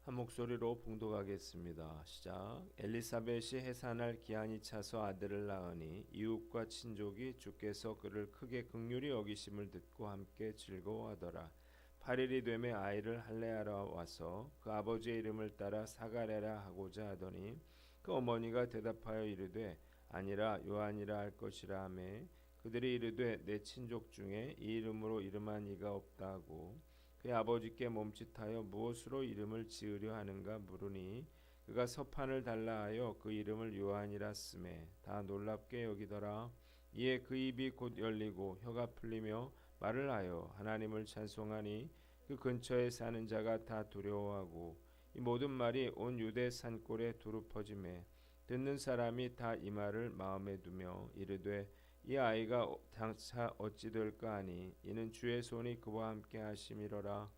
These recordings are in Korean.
한 목소리로 봉독하겠습니다. 시작. 엘리사벳이 해산할 기한이 차서 아들을 낳으니 이웃과 친족이 주께서 그를 크게 긍휼히 여기심을 듣고 함께 즐거워하더라. 8일이 되매 아이를 할례하러 와서 그 아버지의 이름을 따라 사가랴라 하고자 하더니 그 어머니가 대답하여 이르되 아니라 요한이라 할 것이라 하매 그들이 이르되 내 친족 중에 이 이름으로 이름한 이가 없다 하고 그의 아버지께 몸짓하여 무엇으로 이름을 지으려 하는가 물으니 그가 서판을 달라 하여 그 이름을 요한이라 쓰매 다 놀랍게 여기더라. 이에 그 입이 곧 열리고 혀가 풀리며 말을 하여 하나님을 찬송하니 그 근처에 사는 자가 다 두려워하고 이 모든 말이 온 유대 산골에 두루 퍼지매 듣는 사람이 다 이 말을 마음에 두며 이르되 이 아이가 장차 어찌 될까 하니 이는 주의 손이 그와 함께 하심이로라.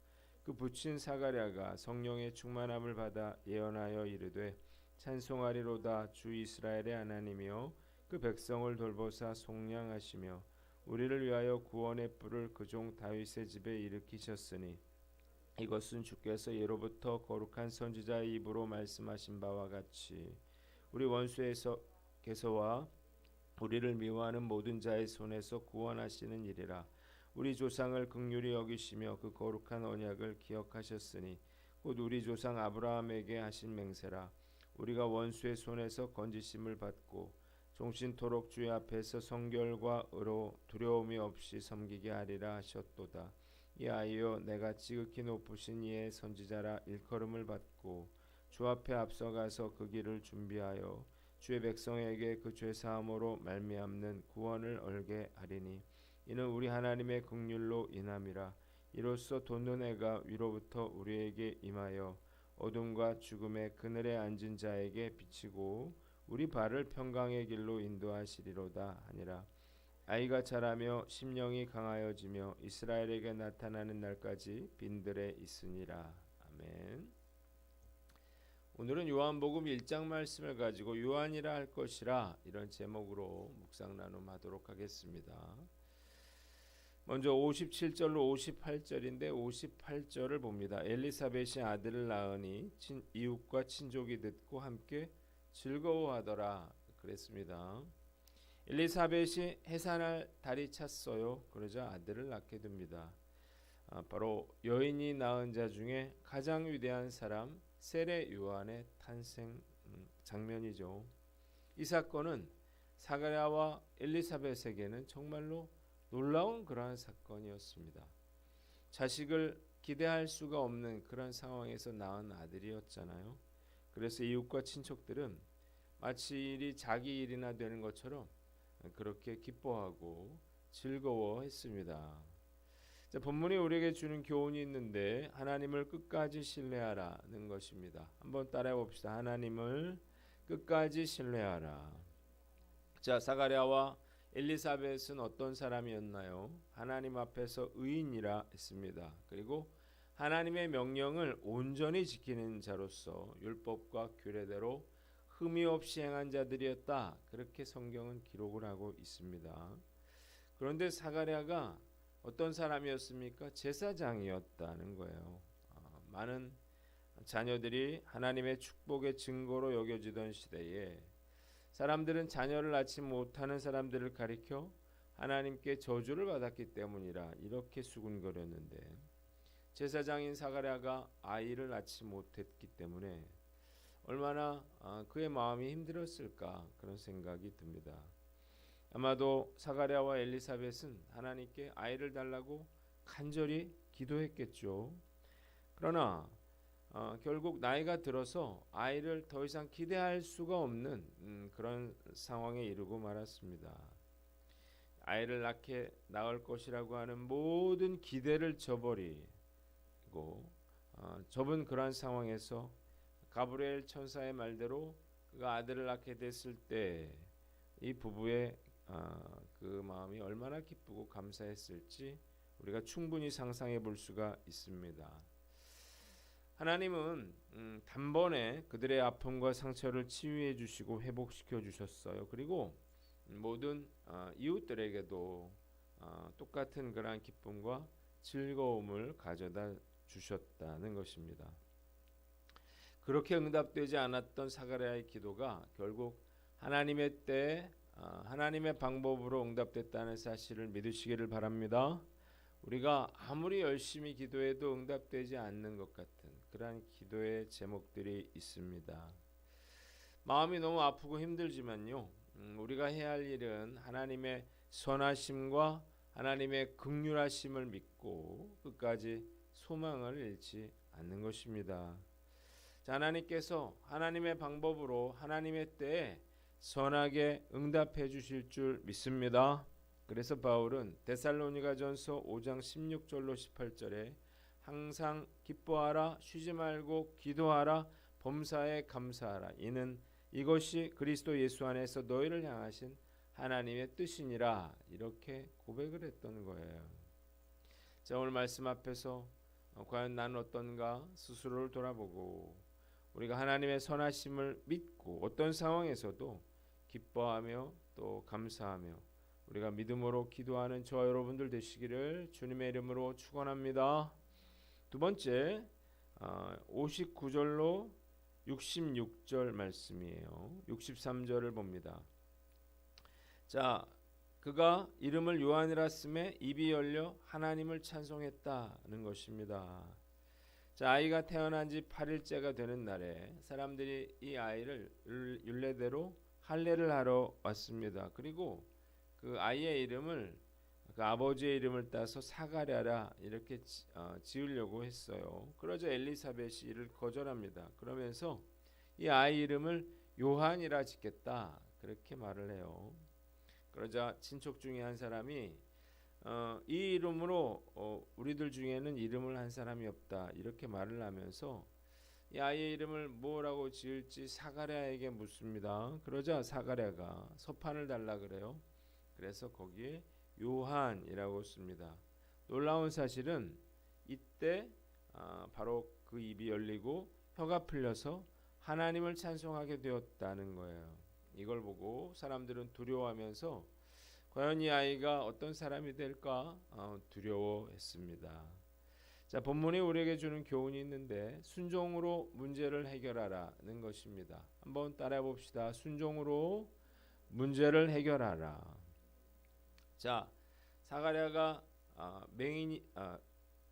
그 부친 사가랴가 성령의 충만함을 받아 예언하여 이르되 찬송하리로다. 주 이스라엘의 하나님이여 그 백성을 돌보사 속량하시며 우리를 위하여 구원의 뿔을 그 종 다윗의 집에 일으키셨으니 이것은 주께서 예로부터 거룩한 선지자의 입으로 말씀하신 바와 같이 우리 원수에게서와 우리를 미워하는 모든 자의 손에서 구원하시는 일이라. 우리 조상을 긍휼히 여기시며 그 거룩한 언약을 기억하셨으니 곧 우리 조상 아브라함에게 하신 맹세라. 우리가 원수의 손에서 건지심을 받고 종신토록 주의 앞에서 성결과 의로 두려움이 없이 섬기게 하리라 하셨도다. 이 아이여 내가 지극히 높으신 이의 선지자라 일컬음을 받고 주 앞에 앞서가서 그 길을 준비하여 주의 백성에게 그 죄사함으로 말미암는 구원을 얻게 하리니 이는 우리 하나님의 긍휼로 인함이라. 이로써 돋는 해가 위로부터 우리에게 임하여 어둠과 죽음의 그늘에 앉은 자에게 비치고 우리 발을 평강의 길로 인도하시리로다 하니라. 아이가 자라며 심령이 강하여지며 이스라엘에게 나타나는 날까지 빈들에 있으니라. 아멘. 오늘은 요한복음 1장 말씀을 가지고 요한이라 할 것이라 이런 제목으로 묵상 나눔하도록 하겠습니다. 먼저 57절로 58절인데 58절을 봅니다. 엘리사벳이 아들을 낳으니 이웃과 친족이 듣고 함께 즐거워하더라 그랬습니다. 엘리사벳이 해산할 달이 찼어요. 그러자 아들을 낳게 됩니다. 바로 여인이 낳은 자 중에 가장 위대한 사람 세례 요한의 탄생 장면이죠. 이 사건은 사가랴와 엘리사벳에게는 정말로 놀라운 그러한 사건이었습니다. 자식을 기대할 수가 없는 그런 상황에서 낳은 아들이었잖아요. 그래서 이웃과 친척들은 마치 일이 자기 일이나 되는 것처럼 그렇게 기뻐하고 즐거워했습니다. 자, 본문이 우리에게 주는 교훈이 있는데 하나님을 끝까지 신뢰하라는 것입니다. 한번 따라해 봅시다. 하나님을 끝까지 신뢰하라. 자, 사가랴와 엘리사벳은 어떤 사람이었나요? 하나님 앞에서 의인이라 했습니다. 그리고 하나님의 명령을 온전히 지키는 자로서 율법과 규례대로 흠이 없이 행한 자들이었다. 그렇게 성경은 기록을 하고 있습니다. 그런데 사가랴가 어떤 사람이었습니까? 제사장이었다는 거예요. 많은 자녀들이 하나님의 축복의 증거로 여겨지던 시대에 사람들은 자녀를 낳지 못하는 사람들을 가리켜 하나님께 저주를 받았기 때문이라 이렇게 수군거렸는데 제사장인 사가랴가 아이를 낳지 못했기 때문에 얼마나 그의 마음이 힘들었을까 그런 생각이 듭니다. 아마도 사가랴와 엘리사벳은 하나님께 아이를 달라고 간절히 기도했겠죠. 그러나 결국 나이가 들어서 아이를 더 이상 기대할 수가 없는 그런 상황에 이르고 말았습니다. 아이를 낳을 것이라고 하는 모든 기대를 저버리고 접은 그러한 상황에서 가브리엘 천사의 말대로 그가 아들을 낳게 됐을 때 이 부부의 그 마음이 얼마나 기쁘고 감사했을지 우리가 충분히 상상해 볼 수가 있습니다. 하나님은 단번에 그들의 아픔과 상처를 치유해 주시고 회복시켜 주셨어요. 그리고 모든 이웃들에게도 똑같은 그러한 기쁨과 즐거움을 가져다 주셨다는 것입니다. 그렇게 응답되지 않았던 사가랴의 기도가 결국 하나님의 때에 하나님의 방법으로 응답됐다는 사실을 믿으시기를 바랍니다. 우리가 아무리 열심히 기도해도 응답되지 않는 것 같은 그러한 기도의 제목들이 있습니다. 마음이 너무 아프고 힘들지만요. 우리가 해야 할 일은 하나님의 선하심과 하나님의 긍휼하심을 믿고 끝까지 소망을 잃지 않는 것입니다. 자, 하나님께서 하나님의 방법으로 하나님의 때에 선하게 응답해 주실 줄 믿습니다. 그래서 바울은 데살로니가전서 5장 16절로 18절에 항상 기뻐하라, 쉬지 말고 기도하라, 범사에 감사하라, 이는 이것이 그리스도 예수 안에서 너희를 향하신 하나님의 뜻이니라, 이렇게 고백을 했던 거예요. 자, 오늘 말씀 앞에서 과연 나는 어떤가 스스로를 돌아보고 우리가 하나님의 선하심을 믿고 어떤 상황에서도 기뻐하며 또 감사하며 우리가 믿음으로 기도하는 저와 여러분들 되시기를 주님의 이름으로 축원합니다. 두 번째 59절로 66절 말씀이에요. 63절을 봅니다. 자, 그가 이름을 요한이라 쓰매 입이 열려 하나님을 찬송했다는 것입니다. 자, 아이가 태어난 지 8일째가 되는 날에 사람들이 이 아이를 율례대로 할례를 하러 왔습니다. 그리고 그 아이의 이름을 그 아버지의 이름을 따서 사가랴라 이렇게 지으려고 했어요. 그러자 엘리사벳이 이를 거절합니다. 그러면서 이 아이 이름을 요한이라 짓겠다 그렇게 말을 해요. 그러자 친척 중에 한 사람이 이 이름으로 우리들 중에는 이름을 한 사람이 없다 이렇게 말을 하면서 이 아이의 이름을 뭐라고 지을지 사가랴에게 묻습니다. 그러자 사가랴가 서판을 달라 그래요. 그래서 거기에 요한이라고 씁니다. 놀라운 사실은 이때 바로 그 입이 열리고 혀가 풀려서 하나님을 찬송하게 되었다는 거예요. 이걸 보고 사람들은 두려워하면서 과연 이 아이가 어떤 사람이 될까 두려워했습니다. 자, 본문이 우리에게 주는 교훈이 있는데 순종으로 문제를 해결하라는 것입니다. 한번 따라해 봅시다. 순종으로 문제를 해결하라. 자, 사가랴가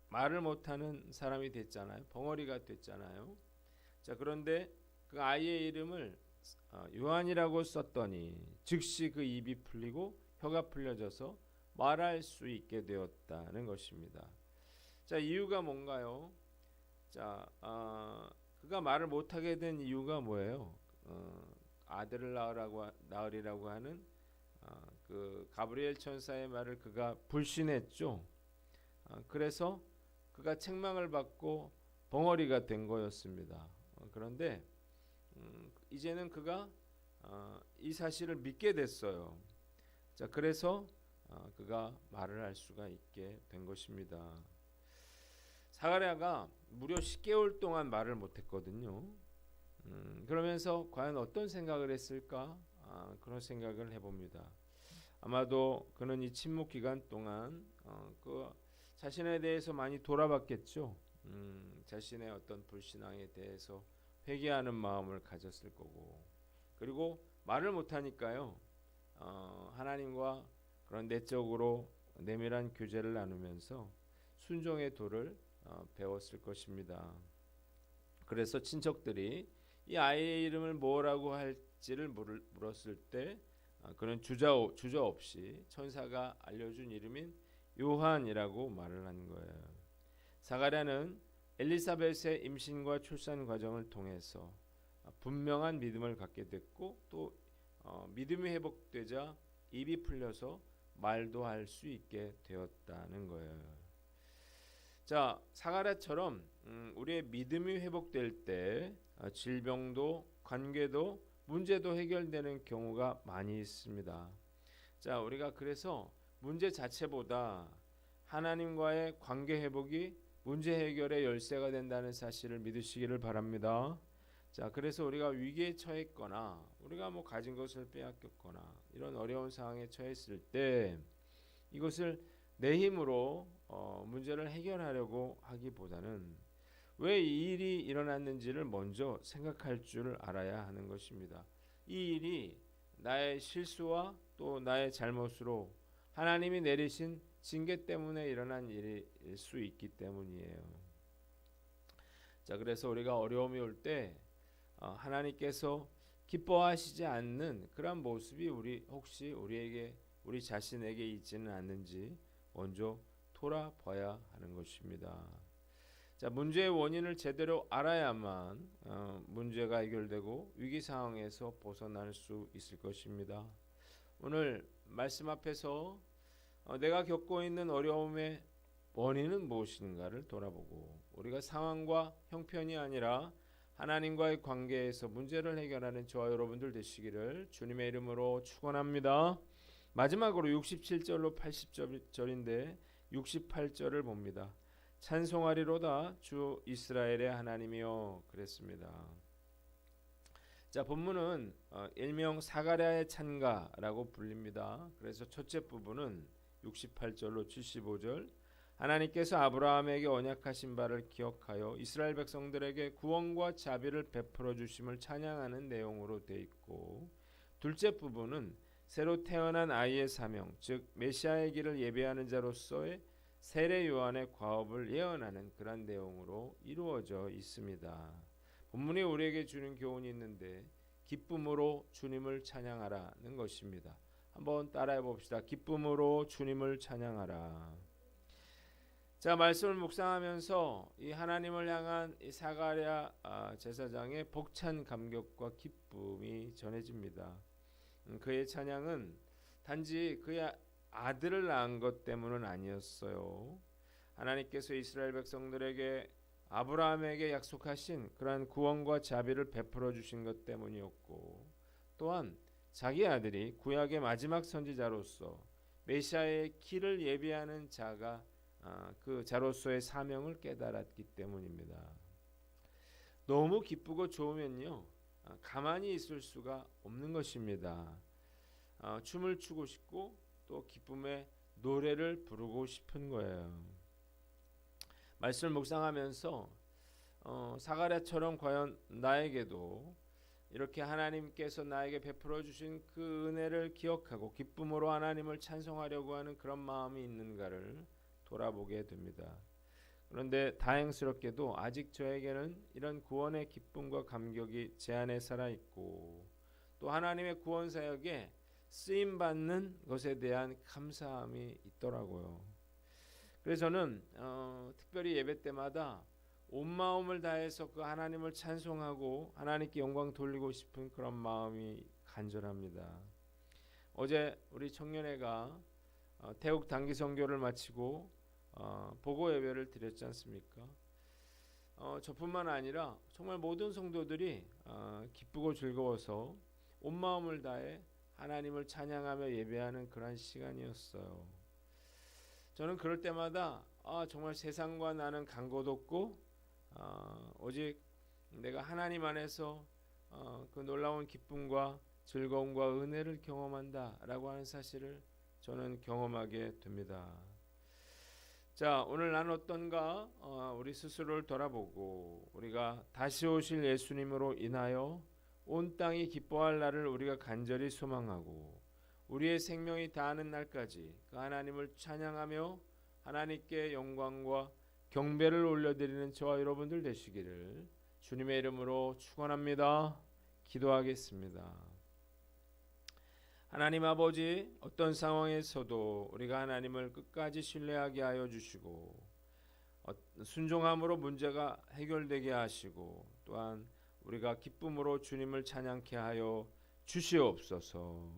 말을 못하는 사람이 됐잖아요. 벙어리가 됐잖아요. 자, 그런데 그 아이의 이름을 요한이라고 썼더니 즉시 그 입이 풀리고 혀가 풀려져서 말할 수 있게 되었다는 것입니다. 자, 이유가 뭔가요? 자, 그가 말을 못하게 된 이유가 뭐예요? 아들을 낳으리라고 하는 그 가브리엘 천사의 말을 그가 불신했죠. 그래서 그가 책망을 받고 벙어리가 된 거였습니다. 그런데 이제는 그가 이 사실을 믿게 됐어요. 자, 그래서 그가 말을 할 수가 있게 된 것입니다. 사가랴가 무려 10개월 동안 말을 못했거든요. 그러면서 과연 어떤 생각을 했을까? 그런 생각을 해봅니다. 아마도 그는 이 침묵 기간 동안 그 자신에 대해서 많이 돌아봤겠죠. 자신의 어떤 불신앙에 대해서 회개하는 마음을 가졌을 거고, 그리고 말을 못하니까요. 하나님과 그런 내적으로 내밀한 교제를 나누면서 순종의 도를 배웠을 것입니다. 그래서 친척들이 이 아이의 이름을 뭐라고 할지를 물었을 때 그는 주저없이 천사가 알려준 이름인 요한이라고 말을 한 거예요. 사가랴는 엘리사벳의 임신과 출산 과정을 통해서 분명한 믿음을 갖게 됐고 또 믿음이 회복되자 입이 풀려서 말도 할 수 있게 되었다는 거예요. 자, 사가랴처럼 우리의 믿음이 회복될 때 질병도 관계도 문제도 해결되는 경우가 많이 있습니다. 자, 우리가 그래서 문제 자체보다 하나님과의 관계 회복이 문제 해결의 열쇠가 된다는 사실을 믿으시기를 바랍니다. 자, 그래서 우리가 위기에 처했거나 우리가 가진 것을 빼앗겼거나 이런 어려운 상황에 처했을 때 이것을 내 힘으로 문제를 해결하려고 하기보다는 왜 이 일이 일어났는지를 먼저 생각할 줄 알아야 하는 것입니다. 이 일이 나의 실수와 또 나의 잘못으로 하나님이 내리신 징계 때문에 일어난 일일 수 있기 때문이에요. 자, 그래서 우리가 어려움이 올 때 하나님께서 기뻐하시지 않는 그런 모습이 혹시 우리 자신에게 있지는 않는지 먼저 돌아봐야 하는 것입니다. 자, 문제의 원인을 제대로 알아야만 문제가 해결되고 위기 상황에서 벗어날 수 있을 것입니다. 오늘 말씀 앞에서 내가 겪고 있는 어려움의 원인은 무엇인가를 돌아보고 우리가 상황과 형편이 아니라 하나님과의 관계에서 문제를 해결하는 저와 여러분들 되시기를 주님의 이름으로 축원합니다. 마지막으로 67절로 80절인데 68절을 봅니다. 찬송하리로다 주 이스라엘의 하나님이여 그랬습니다. 자, 본문은 일명 사가랴의 찬가라고 불립니다. 그래서 첫째 부분은 68절로 75절 하나님께서 아브라함에게 언약하신 바를 기억하여 이스라엘 백성들에게 구원과 자비를 베풀어 주심을 찬양하는 내용으로 되어 있고, 둘째 부분은 새로 태어난 아이의 사명, 즉 메시아의 길을 예배하는 자로서의 세례 요한의 과업을 예언하는 그런 내용으로 이루어져 있습니다. 본문이 우리에게 주는 교훈이 있는데 기쁨으로 주님을 찬양하라는 것입니다. 한번 따라해 봅시다. 기쁨으로 주님을 찬양하라. 자, 말씀을 묵상하면서 이 하나님을 향한 이 사가랴 제사장의 벅찬 감격과 기쁨이 전해집니다. 그의 찬양은 단지 그의 아들을 낳은 것 때문은 아니었어요. 하나님께서 이스라엘 백성들에게 아브라함에게 약속하신 그러한 구원과 자비를 베풀어 주신 것 때문이었고, 또한 자기 아들이 구약의 마지막 선지자로서 메시아의 길을 예비하는 자가 그 자로서의 사명을 깨달았기 때문입니다. 너무 기쁘고 좋으면요 가만히 있을 수가 없는 것입니다. 춤을 추고 싶고 또 기쁨의 노래를 부르고 싶은 거예요. 말씀을 묵상하면서 사가랴처럼 과연 나에게도 이렇게 하나님께서 나에게 베풀어 주신 그 은혜를 기억하고 기쁨으로 하나님을 찬송하려고 하는 그런 마음이 있는가를 돌아보게 됩니다. 그런데 다행스럽게도 아직 저에게는 이런 구원의 기쁨과 감격이 제 안에 살아있고, 또 하나님의 구원 사역에 쓰임받는 것에 대한 감사함이 있더라고요. 그래서 저는 특별히 예배 때마다 온 마음을 다해서 그 하나님을 찬송하고 하나님께 영광 돌리고 싶은 그런 마음이 간절합니다. 어제 우리 청년회가 태국 단기 선교를 마치고 보고 예배를 드렸지 않습니까? 저뿐만 아니라 정말 모든 성도들이 기쁘고 즐거워서 온 마음을 다해 하나님을 찬양하며 예배하는 그런 시간이었어요. 저는 그럴 때마다 정말 세상과 나는 간 곳 없고 오직 내가 하나님 안에서 그 놀라운 기쁨과 즐거움과 은혜를 경험한다라고 하는 사실을 저는 경험하게 됩니다. 자, 오늘 난 어떤가 우리 스스로를 돌아보고 우리가 다시 오실 예수님으로 인하여 온 땅이 기뻐할 날을 우리가 간절히 소망하고 우리의 생명이 다하는 날까지 그 하나님을 찬양하며 하나님께 영광과 경배를 올려드리는 저와 여러분들 되시기를 주님의 이름으로 축원합니다. 기도하겠습니다. 하나님 아버지, 어떤 상황에서도 우리가 하나님을 끝까지 신뢰하게 하여 주시고 순종함으로 문제가 해결되게 하시고 또한 우리가 기쁨으로 주님을 찬양케 하여 주시옵소서.